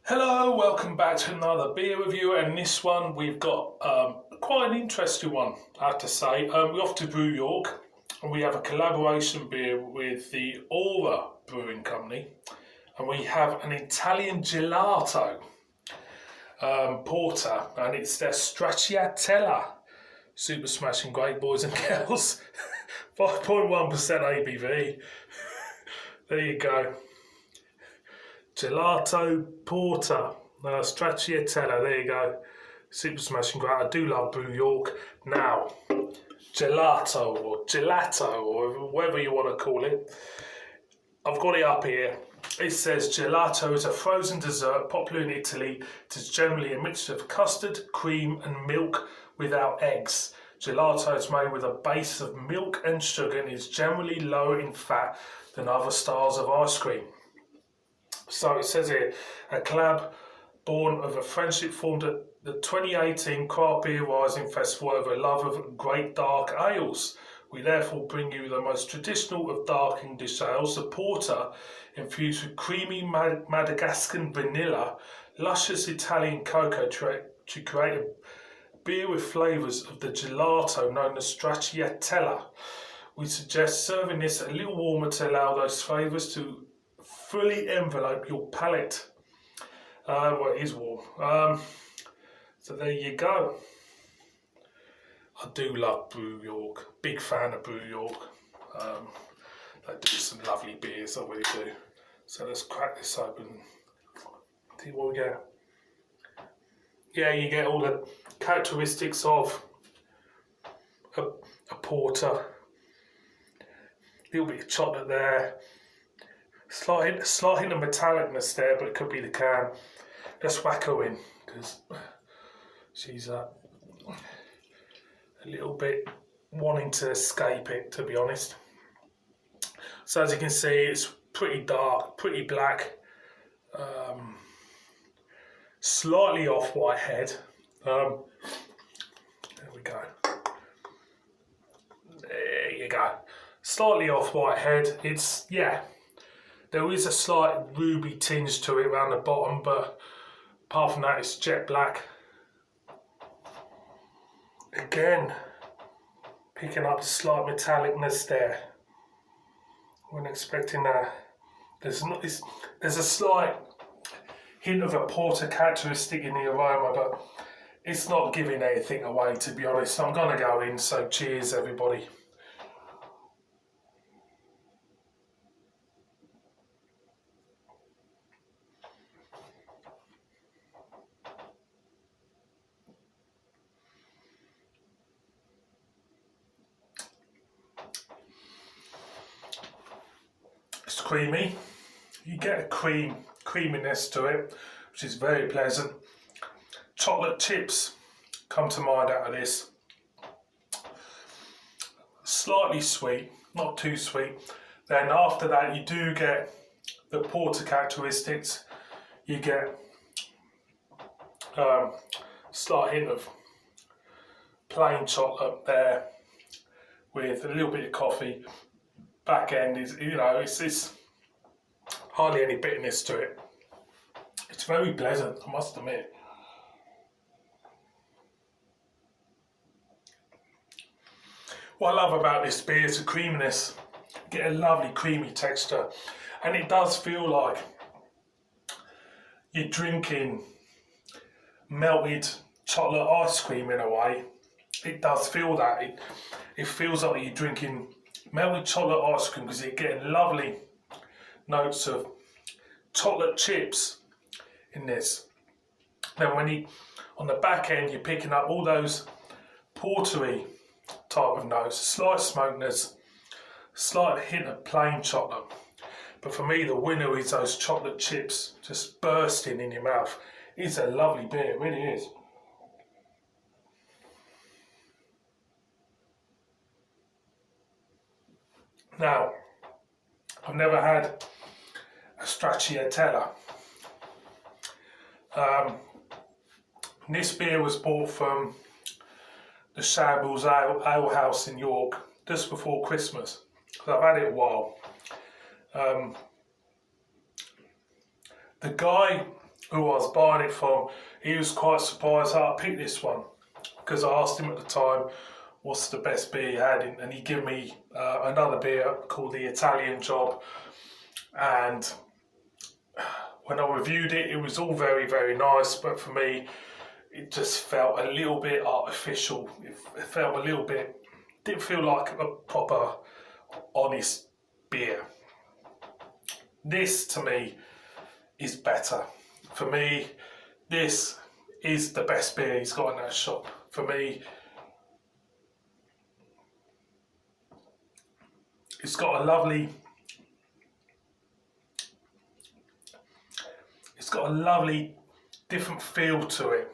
Hello, welcome back to another beer review, and this one we've got quite an interesting one, I have to say. We're off to Brew York, and we have a collaboration beer with the ORA Brewing Company, and we have an Italian gelato porter, and it's their Stracciatella. Super smashing great, boys and girls. 5.1% ABV. There you go. Gelato porter, Stracciatella, there you go. Super smashing great. I do love Brew York. Now, gelato or whatever you want to call it. I've got it up here. It says gelato is a frozen dessert popular in Italy. It is generally a mixture of custard, cream and milk without eggs. Gelato is made with a base of milk and sugar and is generally lower in fat than other styles of ice cream. So it says here, a collab born of a friendship formed at the 2018 Craft Beer Rising Festival over a love of great dark ales. We therefore bring you the most traditional of dark English ales, the porter, infused with creamy Madagascan vanilla, luscious Italian cocoa to create a beer with flavours of the gelato known as Stracciatella. We suggest serving this a little warmer to allow those flavours to fully envelope your palate. Well, it is warm. So there you go. I do love Brew York. Big fan of Brew York. They do some lovely beers, I really do. So let's crack this open. See what we get. Yeah, you get all the characteristics of a porter. A little bit of chocolate there. Slight hint of metallicness there, but it could be the can. Let's whack her in, because she's a little bit wanting to escape it, to be honest. So as you can see, it's pretty dark, pretty black, slightly off-white head. There we go. There you go. Slightly off-white head. It's, yeah. There is a slight ruby tinge to it around the bottom, but apart from that, it's jet black. Again, picking up a slight metallicness there. Wasn't expecting that. There's a slight hint of a porter characteristic in the aroma, but it's not giving anything away, to be honest. I'm going to go in, so cheers, everybody. It's creamy. You get a creaminess to it, which is very pleasant. Chocolate chips come to mind out of this. Slightly sweet, not too sweet. Then after that, you do get the porter characteristics. You get slight hint of plain chocolate there with a little bit of coffee. Back end is, it's hardly any bitterness to it. It's very pleasant, I must admit. What I love about this beer is the creaminess. You get a lovely creamy texture, and it does feel like you're drinking melted chocolate ice cream in a way. It does feel that. It feels like you're drinking melted chocolate ice cream because you're getting lovely notes of chocolate chips in this. Then on the back end, you're picking up all those portery type of notes, slight smokiness, slight hint of plain chocolate. But for me, the winner is those chocolate chips just bursting in your mouth. It's a lovely beer, it really is. Now, I've never had a Stracciatella. This beer was bought from the Shambles Ale House in York just before Christmas, because I've had it a while. The guy who I was buying it from, he was quite surprised that I picked this one, because I asked him at the time what's the best beer he had, and he gave me another beer called the Italian Job. And when I reviewed it, it was all very, very nice, but for me, it just felt a little bit artificial. It felt a little bit, didn't feel like a proper, honest beer. This, to me, is better. For me, this is the best beer he's got in that shop. For me, it's got a lovely different feel to it.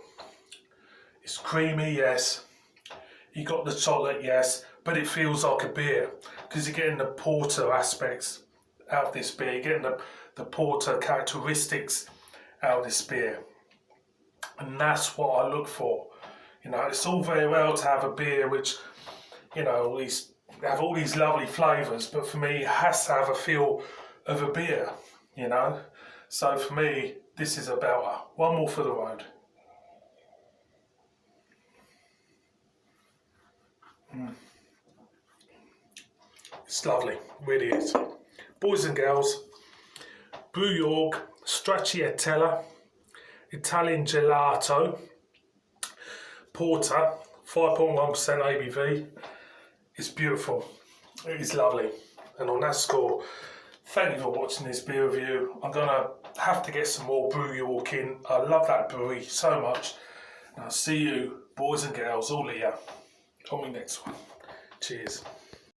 It's creamy, yes. You got the chocolate, yes, but it feels like a beer because you're getting the porter aspects out of this beer. You're getting the porter characteristics out of this beer, and that's what I look for. You know, it's all very well to have a beer which, you know, have all these lovely flavours, but for me, it has to have a feel of a beer. You know, so for me, this is a belter. One more for the road. It's lovely, really is. Boys and girls, Brew York, Stracciatella, Italian Gelato, Porter, 5.1% ABV. It's beautiful. It is lovely. And on that score, thank you for watching this beer review. I'm going to have to get some more Brew York in. I love that brewery so much. And I'll see you, boys and girls, all here on my next one. Cheers.